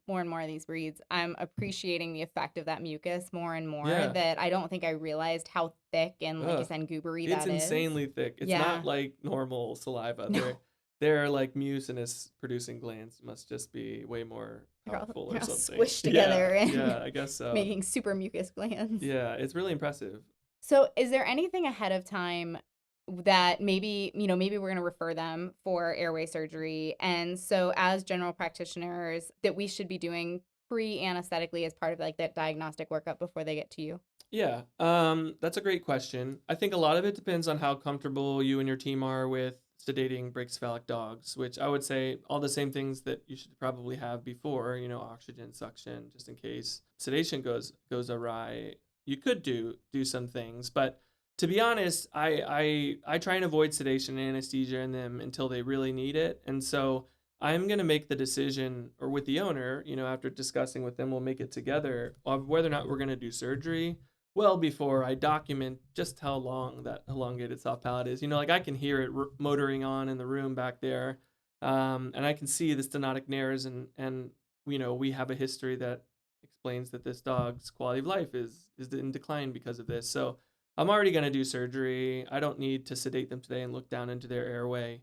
more and more of these breeds, I'm appreciating the effect of that mucus more and more. Yeah. That I don't think I realized how thick and, like you Ugh. said, goobery It's that is. insanely thick. It's not Yeah. like normal saliva. No, They're like mucinous producing glands must just be way more powerful they're or all something. squished Yeah, together and yeah, I guess so. making super mucus glands. Yeah, it's really impressive. So, is there anything ahead of time that maybe, maybe we're going to refer them for airway surgery? And so, as general practitioners, that we should be doing pre-anesthetically as part of like that diagnostic workup before they get to you? Yeah, that's a great question. I think a lot of it depends on how comfortable you and your team are with sedating brachycephalic dogs, which I would say all the same things that you should probably have before, oxygen, suction, just in case sedation goes awry. You could do some things, but to be honest, I try and avoid sedation and anesthesia in them until they really need it, and so I'm gonna make the decision, or with the owner, after discussing with them, we'll make it together of whether or not we're gonna do surgery well before I document just how long that elongated soft palate is. Like I can hear it motoring on in the room back there, and I can see the stenotic nares, and we have a history that explains that this dog's quality of life is in decline because of this. So I'm already going to do surgery. I don't need to sedate them today and look down into their airway.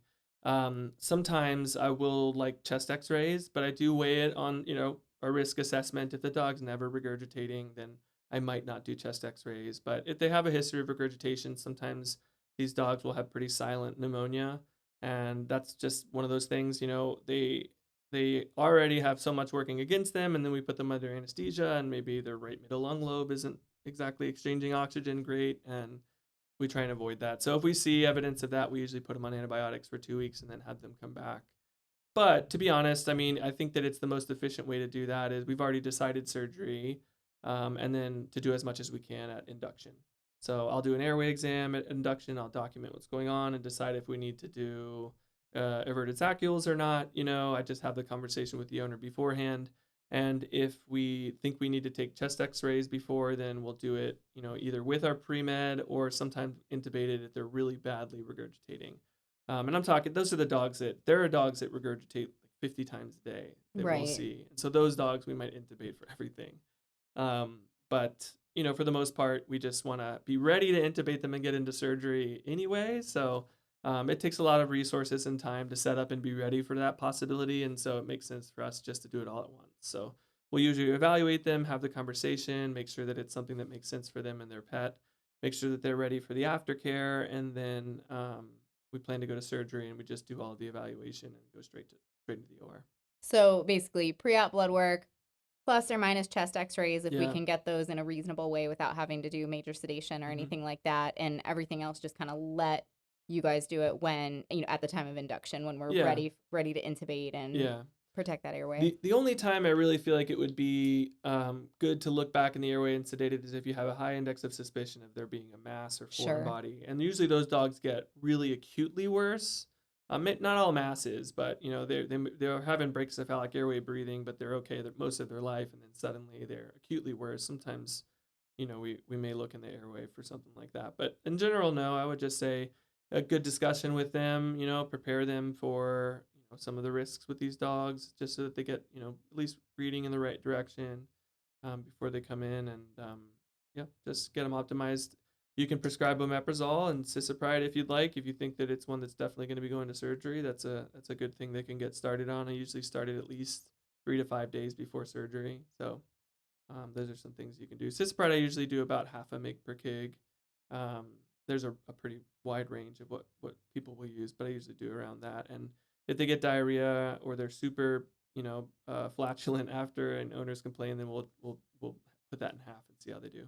Sometimes I will like chest X-rays, but I do weigh it on a risk assessment. If the dog's never regurgitating, then I might not do chest X-rays. But if they have a history of regurgitation, sometimes these dogs will have pretty silent pneumonia, and that's just one of those things. They already have so much working against them, and then we put them under anesthesia, and maybe their right middle lung lobe isn't exactly exchanging oxygen great, and we try and avoid that. So if we see evidence of that, we usually put them on antibiotics for 2 weeks and then have them come back. But to be honest, I mean, I think that it's the most efficient way to do that is we've already decided surgery, and then to do as much as we can at induction. So I'll do an airway exam at induction. I'll document what's going on and decide if we need to do averted saccules or not. I just have the conversation with the owner beforehand. And if we think we need to take chest X-rays before, then we'll do it, either with our pre-med or sometimes intubated if they're really badly regurgitating. And I'm talking, those are the dogs there are dogs that regurgitate like 50 times a day that we'll Right. see. And so those dogs we might intubate for everything. But, for the most part, we just want to be ready to intubate them and get into surgery anyway. So it takes a lot of resources and time to set up and be ready for that possibility. And so it makes sense for us just to do it all at once. So we'll usually evaluate them, have the conversation, make sure that it's something that makes sense for them and their pet, make sure that they're ready for the aftercare, and then we plan to go to surgery, and we just do all of the evaluation and go straight into the OR. So basically, pre-op blood work, plus or minus chest X-rays if we Yeah. can get those in a reasonable way without having to do major sedation or Mhm. anything like that, and everything else just kind of let you guys do it when at the time of induction when we're Yeah. ready to intubate and Yeah. protect that airway. The only time I really feel like it would be good to look back in the airway and sedate it is if you have a high index of suspicion of there being a mass or foreign Sure. body. And usually those dogs get really acutely worse. Not all masses, but they're having brachycephalic airway breathing, but they're okay most of their life, and then suddenly they're acutely worse. Sometimes, we may look in the airway for something like that. But in general, no, I would just say a good discussion with them, prepare them for some of the risks with these dogs, just so that they get at least breeding in the right direction before they come in, and yeah, just get them optimized. You can prescribe omeprazole and cisapride if you'd like. If you think that it's one that's definitely going to be going to surgery, that's a good thing they can get started on. I usually start it at least 3 to 5 days before surgery. So those are some things you can do. Cisapride I usually do about half a mg per kg. There's a pretty wide range of what people will use, but I usually do around that. And if they get diarrhea or they're super, flatulent after, and owners complain, then we'll put that in half and see how they do.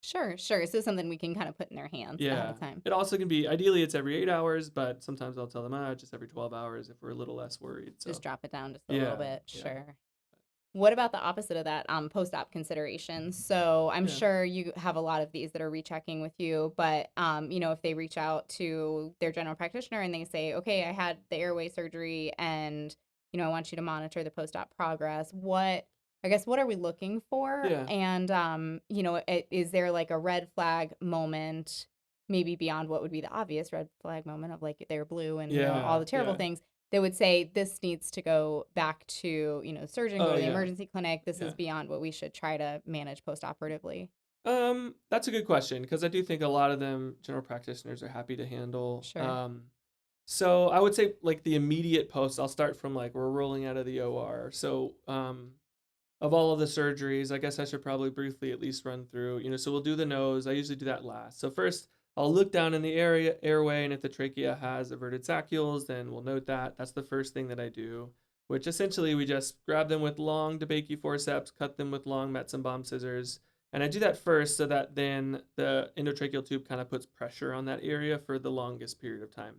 Sure. So something we can kind of put in their hands ahead Yeah. of time. It also can be, ideally it's every 8 hours, but sometimes I'll tell them, just every 12 hours if we're a little less worried. So Just drop it down just a little yeah, bit. yeah, Sure. What about the opposite of that, post-op considerations? So I'm yeah, sure you have a lot of these that are rechecking with you, but if they reach out to their general practitioner and they say, okay, I had the airway surgery and, I want you to monitor the post-op progress. What are we looking for? yeah. And, is there like a red flag moment, maybe beyond what would be the obvious red flag moment of like they're blue and, all Yeah, the terrible yeah. things? They would say this needs to go back to, surgeon, go Oh, to the yeah, emergency clinic. This yeah. is beyond what we should try to manage post-operatively. That's a good question because I do think a lot of them general practitioners are happy to handle. Sure. So I would say like the immediate post, I'll start from like we're rolling out of the OR. So of all of the surgeries, I guess I should probably briefly at least run through, so we'll do the nose. I usually do that last. So first I'll look down in the airway, and if the trachea has everted saccules, then we'll note that. That's the first thing that I do, which essentially we just grab them with long DeBakey forceps, cut them with long Metzenbaum scissors. And I do that first so that then the endotracheal tube kind of puts pressure on that area for the longest period of time.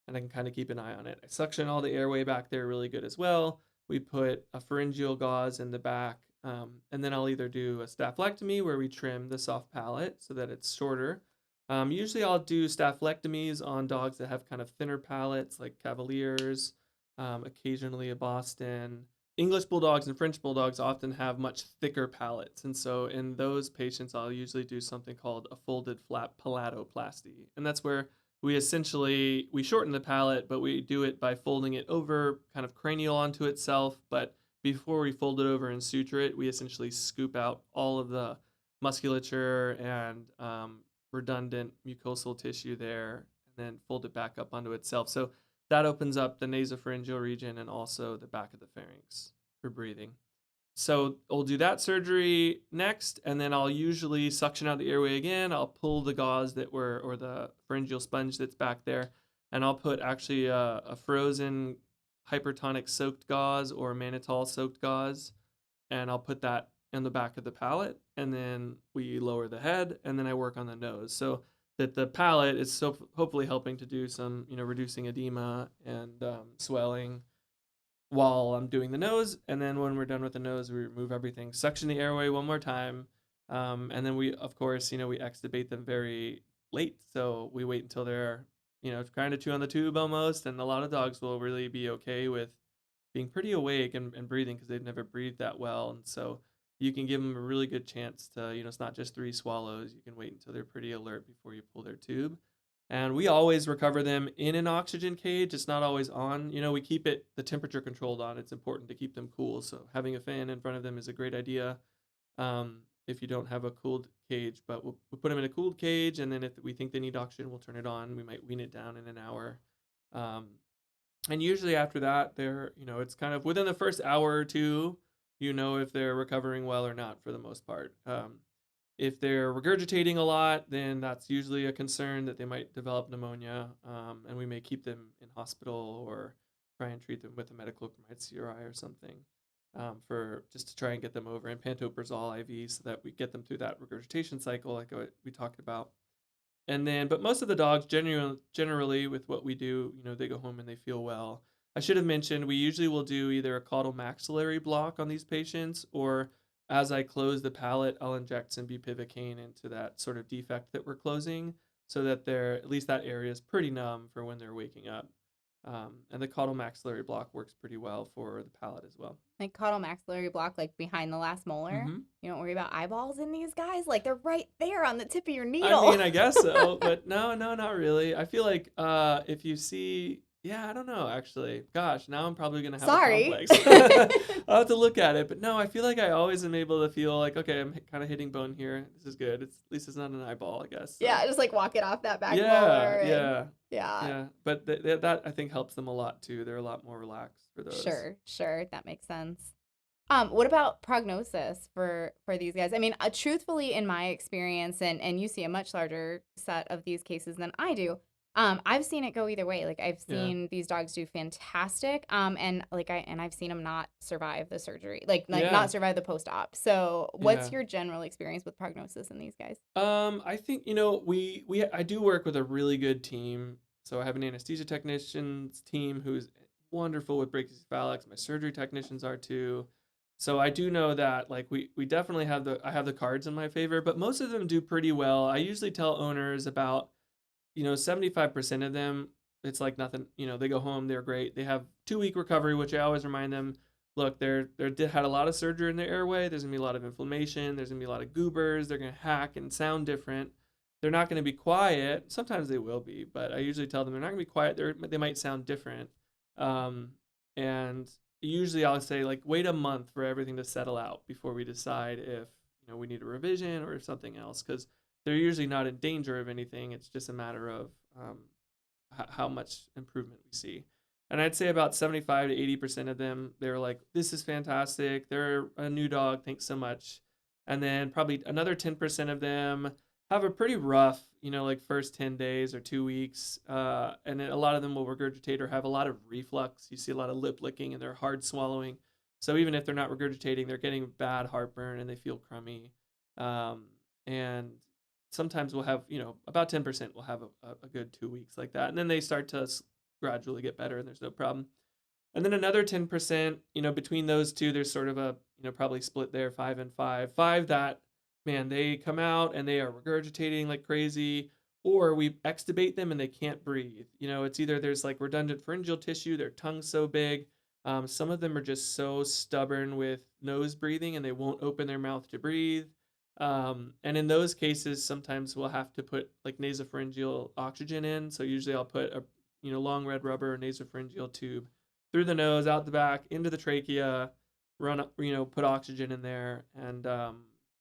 And I can kind of keep an eye on it. I suction all the airway back there really good as well. We put a pharyngeal gauze in the back, and then I'll either do a staphylectomy where we trim the soft palate so that it's shorter. Usually I'll do staphylect on dogs that have kind of thinner palates like Cavaliers, occasionally a Boston. English bulldogs and French bulldogs often have much thicker palates. And so in those patients, I'll usually do something called a folded flap palatoplasty. And that's where we shorten the palate, but we do it by folding it over kind of cranial onto itself. But before we fold it over and suture it, we essentially scoop out all of the musculature and redundant mucosal tissue there and then fold it back up onto itself. So that opens up the nasopharyngeal region and also the back of the pharynx for breathing. So I'll do that surgery next, and then I'll usually suction out the airway again. I'll pull the gauze or the pharyngeal sponge that's back there, and I'll put actually a frozen hypertonic soaked gauze or mannitol soaked gauze, and I'll put that in the back of the palate, and then we lower the head, and then I work on the nose. So that the palate is hopefully helping to do some, reducing edema and swelling while I'm doing the nose. And then when we're done with the nose, we remove everything, suction the airway one more time. And then we, of course, we extubate them very late. So we wait until they're, trying to chew on the tube almost. And a lot of dogs will really be okay with being pretty awake and breathing because they've never breathed that well. And so you can give them a really good chance to, it's not just 3 swallows. You can wait until they're pretty alert before you pull their tube. And we always recover them in an oxygen cage. It's not always on. We keep the temperature controlled on. It's important to keep them cool. So having a fan in front of them is a great idea if you don't have a cooled cage. But we'll put them in a cooled cage, and then if we think they need oxygen, we'll turn it on. We might wean it down in an hour. And usually after that, it's kind of within the first hour or two, if they're recovering well or not for the most part. If they're regurgitating a lot, then that's usually a concern that they might develop pneumonia, and we may keep them in hospital or try and treat them with a metoclopramide CRI or something for just to try and get them over, and pantoprazole IV so that we get them through that regurgitation cycle like we talked about. And then, but most of the dogs generally with what we do, they go home and they feel well. I should have mentioned we usually will do either a caudal maxillary block on these patients, or as I close the palate, I'll inject some bupivacaine into that sort of defect that we're closing so that at least that area is pretty numb for when they're waking up. And the caudal maxillary block works pretty well for the palate as well. Like caudal maxillary block, like behind the last molar. Mm-hmm. You don't worry about eyeballs in these guys. Like they're right there on the tip of your needle. I mean, I guess so, but no, not really. I feel like if you see, yeah, I don't know, actually. Gosh, now I'm probably going to have a complex. I'll have to look at it. But no, I feel like I always am able to feel like, okay, I'm kind of hitting bone here. This is good. At least it's not an eyeball, I guess. So. Yeah, just like walk it off that back molar. Yeah. But that I think helps them a lot too. They're a lot more relaxed for those. Sure. That makes sense. What about prognosis for these guys? I mean, truthfully, in my experience, and you see a much larger set of these cases than I do, I've seen it go either way. Like I've Yeah. seen these dogs do fantastic. And I've seen them not survive the surgery, Yeah. not survive the post-op. So Yeah. what's your general experience with prognosis in these guys? I think, I do work with a really good team. So I have an anesthesia technicians team who's wonderful with brachycephalics. My surgery technicians are too. So I do know that like we definitely have I have the cards in my favor, but most of them do pretty well. I usually tell owners about, 75% of them, it's like nothing, they go home, they're great. They have 2-week recovery, which I always remind them, look, they had a lot of surgery in their airway. There's gonna be a lot of inflammation. There's gonna be a lot of goobers. They're gonna hack and sound different. They're not gonna be quiet. Sometimes they will be, but I usually tell them they're not gonna be quiet. They might sound different. Um, and usually I'll say like wait a month for everything to settle out before we decide if we need a revision or something else, because they're usually not in danger of anything. It's just a matter of how much improvement we see. And I'd say about 75 to 80% of them, they're like, this is fantastic. They're a new dog. Thanks so much. And then probably another 10% of them have a pretty rough, like first 10 days or 2 weeks. And then a lot of them will regurgitate or have a lot of reflux. You see a lot of lip licking and they're hard swallowing. So even if they're not regurgitating, they're getting bad heartburn and they feel crummy. And sometimes we'll have, about 10% will have a good 2 weeks like that. And then they start to gradually get better and there's no problem. And then another 10%, between those two, there's sort of a, probably split there, 5 and 5. Five that, man, they come out and they are regurgitating like crazy, or we extubate them and they can't breathe. It's either there's like redundant pharyngeal tissue, their tongue's so big. Some of them are just so stubborn with nose breathing and they won't open their mouth to breathe. And in those cases, sometimes we'll have to put like nasopharyngeal oxygen in. So usually I'll put a long red rubber nasopharyngeal tube through the nose, out the back, into the trachea, run up, put oxygen in there, and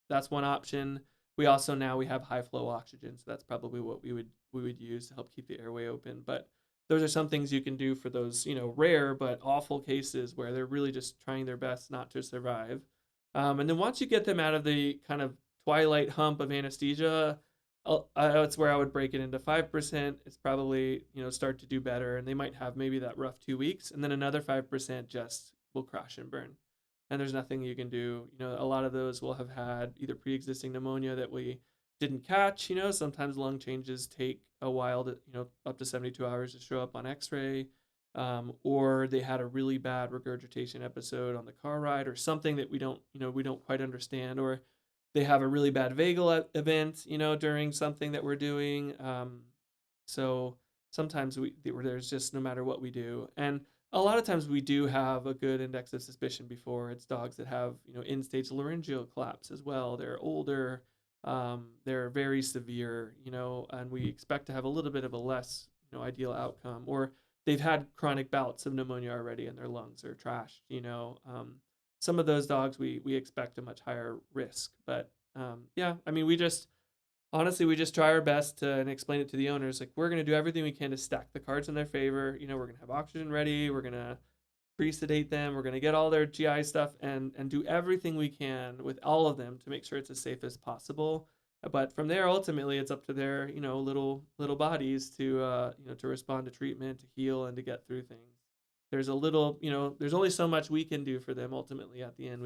that's one option. We also now we have high flow oxygen, so that's probably what we would use to help keep the airway open. But those are some things you can do for those rare but awful cases where they're really just trying their best not to survive. And then once you get them out of the kind of twilight hump of anesthesia, that's where I would break it into 5%. It's probably start to do better, and they might have maybe that rough 2 weeks, and then another 5% just will crash and burn, and there's nothing you can do. A lot of those will have had either pre-existing pneumonia that we didn't catch. Sometimes lung changes take a while to up to 72 hours to show up on X-ray. Or they had a really bad regurgitation episode on the car ride, or something that we don't quite understand, or they have a really bad vagal event, during something that we're doing. So sometimes there's just no matter what we do, and a lot of times we do have a good index of suspicion before. It's dogs that have end-stage laryngeal collapse as well. They're older, they're very severe, and we expect to have a little bit of a less ideal outcome, or they've had chronic bouts of pneumonia already and their lungs are trashed. Some of those dogs we expect a much higher risk. But yeah, I mean, we just try our best to and explain it to the owners. Like, we're going to do everything we can to stack the cards in their favor. We're going to have oxygen ready. We're going to pre-sedate them. We're going to get all their GI stuff and do everything we can with all of them to make sure it's as safe as possible. But from there, ultimately, it's up to their little bodies to respond to treatment, to heal, and to get through things. There's only so much we can do for them. Ultimately, at the end,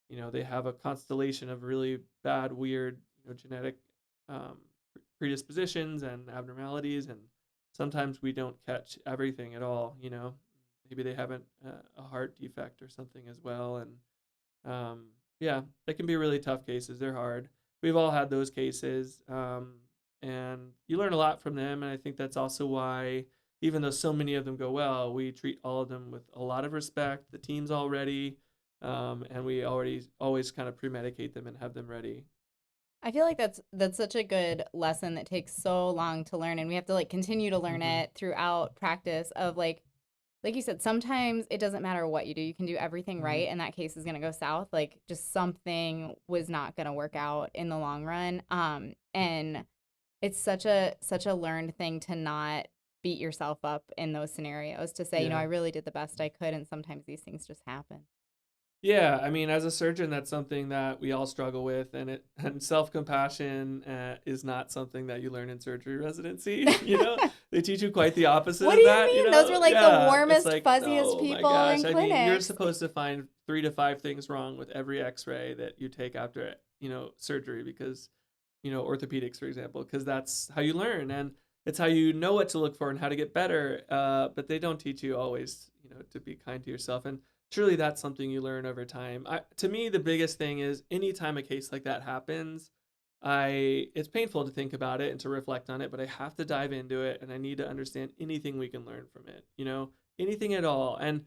they have a constellation of really bad, weird, genetic um, predispositions and abnormalities, and sometimes we don't catch everything at all. Maybe they have a heart defect or something as well, and yeah, they can be really tough cases. They're hard. We've all had those cases, and you learn a lot from them. And I think that's also why, even though so many of them go well, we treat all of them with a lot of respect. The team's all ready, and we always kind of pre-medicate them and have them ready. I feel like that's such a good lesson that takes so long to learn, and we have to like continue to learn Mm-hmm. it throughout practice of like you said, sometimes it doesn't matter what you do. You can do everything Mm-hmm. right and that case is going to go south. Like just something was not going to work out in the long run. And it's such a learned thing to not beat yourself up in those scenarios, to say, I Yeah. really did the best I could and sometimes these things just happen. Yeah, I mean, as a surgeon, that's something that we all struggle with, and self-compassion is not something that you learn in surgery residency. They teach you quite the opposite What do of you that. mean? Those are like the Yeah, it's warmest, like, fuzziest no, my people gosh. in I mean, you're clinics. supposed to find 3 to 5 things wrong with every X-ray that you take after surgery because orthopedics, for example, because that's how you learn and it's how you know what to look for and how to get better. But they don't teach you always, to be kind to yourself. And surely that's something you learn over time. To me, the biggest thing is anytime a case like that happens, it's painful to think about it and to reflect on it, but I have to dive into it and I need to understand anything we can learn from it, anything at all. And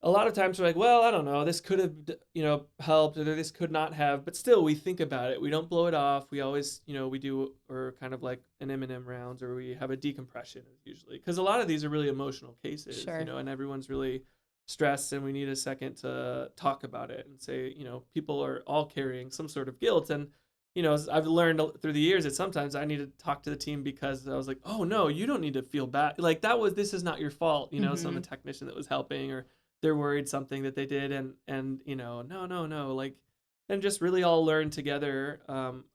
a lot of times we're like, well, I don't know, this could have, helped, or this could not have, but still we think about it. We don't blow it off. We always, we do, or kind of like an M&M rounds, or we have a decompression usually, because a lot of these are really emotional cases, Sure. and everyone's really stressed, and we need a second to talk about it and say, people are all carrying some sort of guilt. And, I've learned through the years that sometimes I need to talk to the team because I was like, oh no, you don't need to feel bad. Like this is not your fault, some technician that was helping, or they're worried something that they did, and no, like, and just really all learn together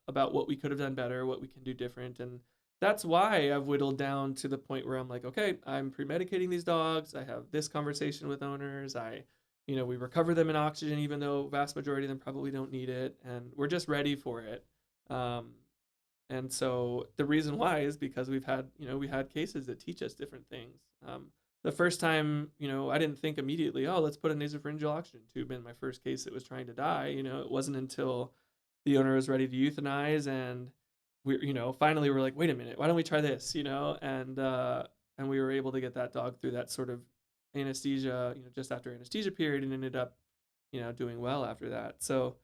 about what we could have done better, what we can do different. And that's why I've whittled down to the point where I'm like, okay, I'm pre-medicating these dogs, I have this conversation with owners, we recover them in oxygen even though vast majority of them probably don't need it, and we're just ready for it. And so the reason why is because we had cases that teach us different things. The first time, I didn't think immediately, oh, let's put a nasopharyngeal oxygen tube in my first case that was trying to die. It wasn't until the owner was ready to euthanize, and finally we're like, wait a minute, why don't we try this? And we were able to get that dog through that sort of anesthesia, just after anesthesia period, and ended up, doing well after that. So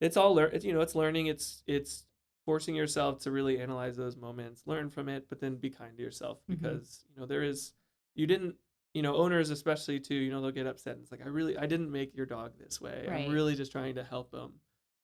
it's all it's learning. It's forcing yourself to really analyze those moments, learn from it, but then be kind to yourself, because you didn't, owners especially too, they'll get upset and it's like, I didn't make your dog this way. Right. I'm really just trying to help them.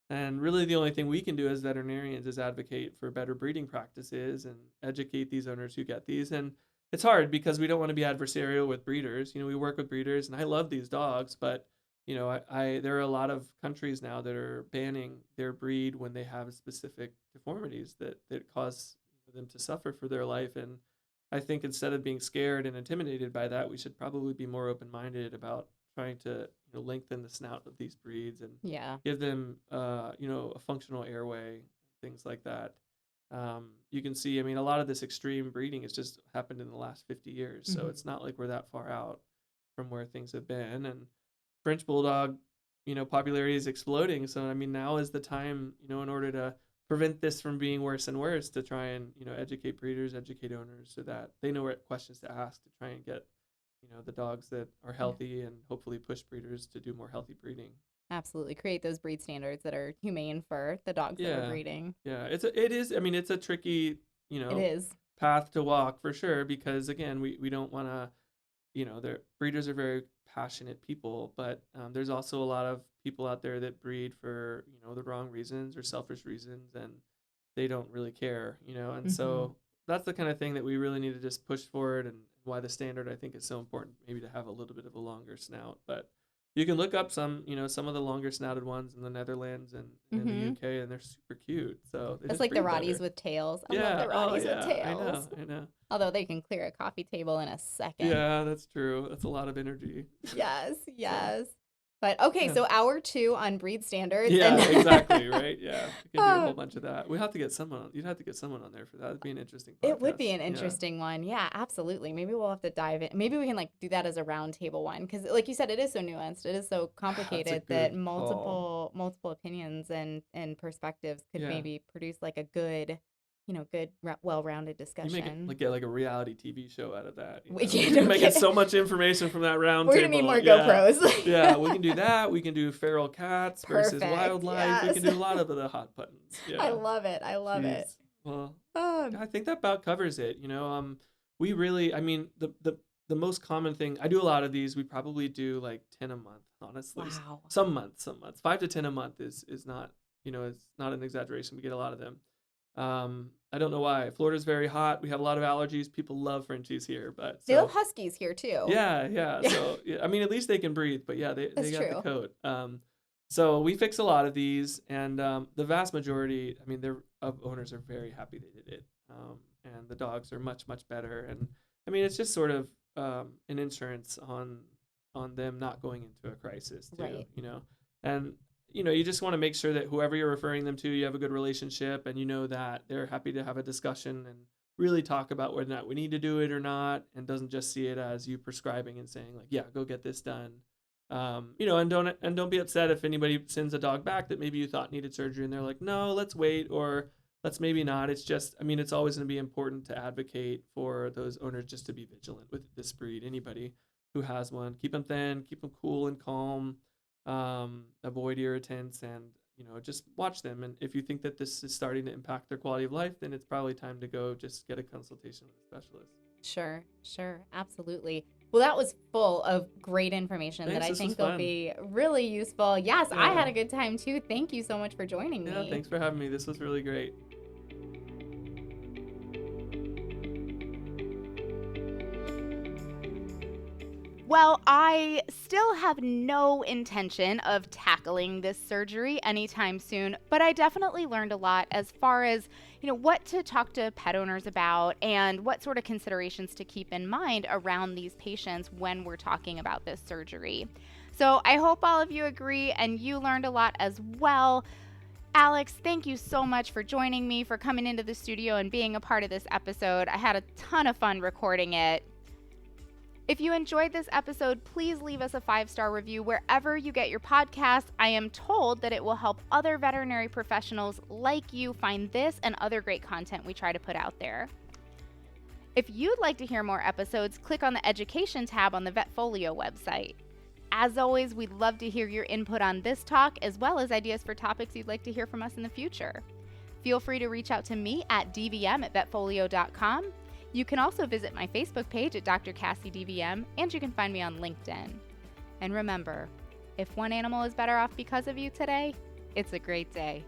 And really the only thing we can do as veterinarians is advocate for better breeding practices and educate these owners who get these. And it's hard because we don't want to be adversarial with breeders. We work with breeders and I love these dogs, but there are a lot of countries now that are banning their breed when they have specific deformities that cause them to suffer for their life. And I think instead of being scared and intimidated by that, we should probably be more open-minded about trying to lengthen the snout of these breeds and give them a functional airway, things like that. You can see, I mean, a lot of this extreme breeding has just happened in the last 50 years, so it's not like we're that far out from where things have been. And French Bulldog, popularity is exploding. So, I mean, now is the time, in order to prevent this from being worse and worse, to try and, educate breeders, educate owners so that they know what questions to ask to try and get, the dogs that are healthy and hopefully push breeders to do more healthy breeding. Absolutely. Create those breed standards that are humane for the dogs that are breeding. Yeah, it is. I mean, it's a tricky, it is path to walk for sure, because again, we don't want to, their breeders are very passionate people, but there's also a lot of people out there that breed for, the wrong reasons or selfish reasons, and they don't really care, and so that's the kind of thing that we really need to just push forward, and why the standard, I think, is so important, maybe to have a little bit of a longer snout. But you can look up some of the longer snouted ones in the Netherlands and in the UK, and they're super cute. So it's like the Rotties with tails. I love the Rotties with tails. I know. Although they can clear a coffee table in a second. Yeah, that's true. That's a lot of energy. Yes. But okay, so hour 2 on breed standards. Yeah, exactly, right? Yeah, we can do a whole bunch of that. You'd have to get someone on there for that. It'd be an interesting podcast. It would be an interesting one. Yeah, absolutely. Maybe we'll have to dive in. Maybe we can do that as a round table one, because like you said, it is so nuanced. It is so complicated that multiple opinions and perspectives could maybe produce a good, well-rounded discussion. You get a reality TV show out of that. We can get so much information from that round table. We're gonna need more GoPros. Yeah, we can do that. We can do feral cats versus wildlife. Yes. We can do a lot of the hot buttons. Yeah. I love it. Well, I think that about covers it. We really, I mean, the most common thing, I do a lot of these. We probably do 10 a month, honestly. Wow. Some months, 5 to 10 a month is not, it's not an exaggeration. We get a lot of them. I don't know why. Florida's very hot. We have a lot of allergies. People love Frenchies here, but They love huskies here too. yeah. So I mean, at least they can breathe. But yeah, they That's got true. the coat. So we fix a lot of these, and the vast majority, I mean, of owners are very happy they did it, and the dogs are much better. And I mean, it's just sort of an insurance on them not going into a crisis too, Right. And you just want to make sure that whoever you're referring them to, you have a good relationship, and that they're happy to have a discussion and really talk about whether or not we need to do it or not, and doesn't just see it as you prescribing and saying like, yeah, go get this done. And don't be upset if anybody sends a dog back that maybe you thought needed surgery and they're like, no, let's wait, or let's maybe not. It's just, I mean, it's always going to be important to advocate for those owners just to be vigilant with this breed. Anybody who has one, keep them thin, keep them cool and calm, avoid irritants, and just watch them. And if you think that this is starting to impact their quality of life, then it's probably time to go just get a consultation with a specialist. Sure, absolutely. Well, that was full of great information that I think will be really useful. Yes, yeah. I had a good time too. Thank you so much for joining me. Yeah, thanks for having me. This was really great. Well, I still have no intention of tackling this surgery anytime soon, but I definitely learned a lot as far as, what to talk to pet owners about and what sort of considerations to keep in mind around these patients when we're talking about this surgery. So I hope all of you agree and you learned a lot as well. Alex, thank you so much for joining me, for coming into the studio and being a part of this episode. I had a ton of fun recording it. If you enjoyed this episode, please leave us a 5-star review wherever you get your podcasts. I am told that it will help other veterinary professionals like you find this and other great content we try to put out there. If you'd like to hear more episodes, click on the Education tab on the VetFolio website. As always, we'd love to hear your input on this talk, as well as ideas for topics you'd like to hear from us in the future. Feel free to reach out to me at dvm@vetfolio.com. You can also visit my Facebook page at Dr. Cassi DVM, and you can find me on LinkedIn. And remember, if one animal is better off because of you today, it's a great day.